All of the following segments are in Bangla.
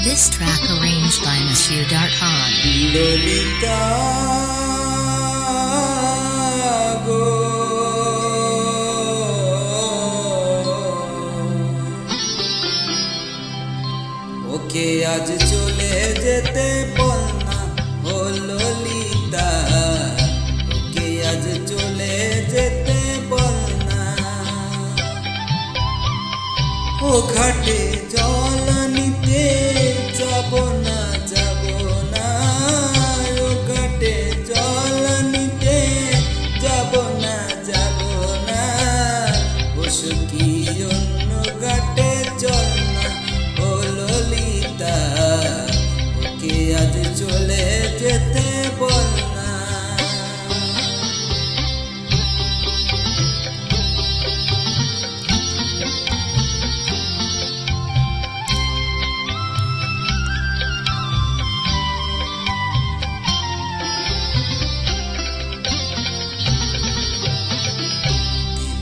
This track arranged by Monsieur Darkhan. Lolita go ওকে আজ চলে যেতে বল না ও ললিতা ওকে আজ চলে যেতে বল না ও ঘাটে জল নিতে যাব না ও ঘাটে জল নিতে যাব না ও সখী অন্য ঘাটে চল না ও ললিতা ওকে আজ চলে যেতে বল না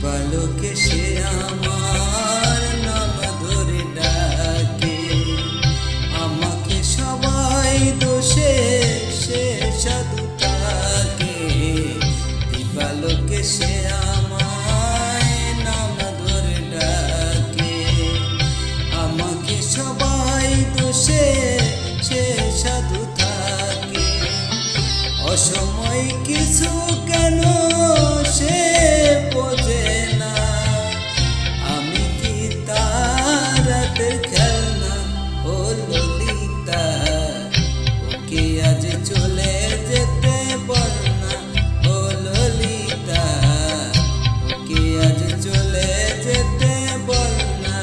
বালকে সে আমার নাম ধরে ডাকে আমাকে সবাই দোষে সে সাধু তাকে বালকে সে আমায় নাম ধরে ডাকে আমাকে সবাই দোষে সে সাধু থাকে অসময় কিছু কেন সে বোঝে না আমি কি তার রাতের খেলনা ও ললিতা ওকে আজ চলে যেতে বল না ও ললিতা ওকে আজ চলে যেতে বল না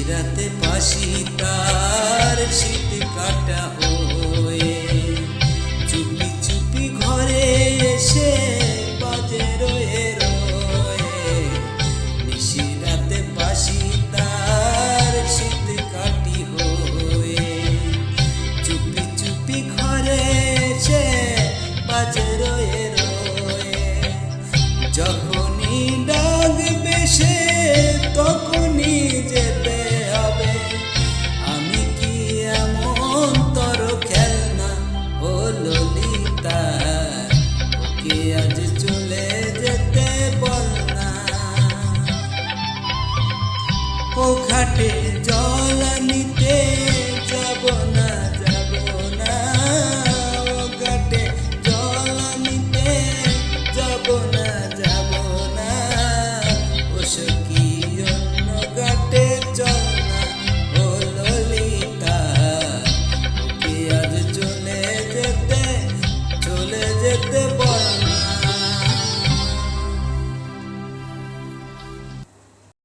রাতে পাশি তার শীত কাটা হয়ে চুপি চুপি ঘরে এসে বাজে রয়ে রাতে পাশি তার শীত কাটি হয়ে চুপি চুপি ঘরে এসে বাজে রয়ে যখনই ডাকবে সে তখনই যেতে হবে আমি কি এমন তর খেলনা ও ললিতা ওকে আজ চলে যেতে বল না ও ঘাটে জল নিতে যাব না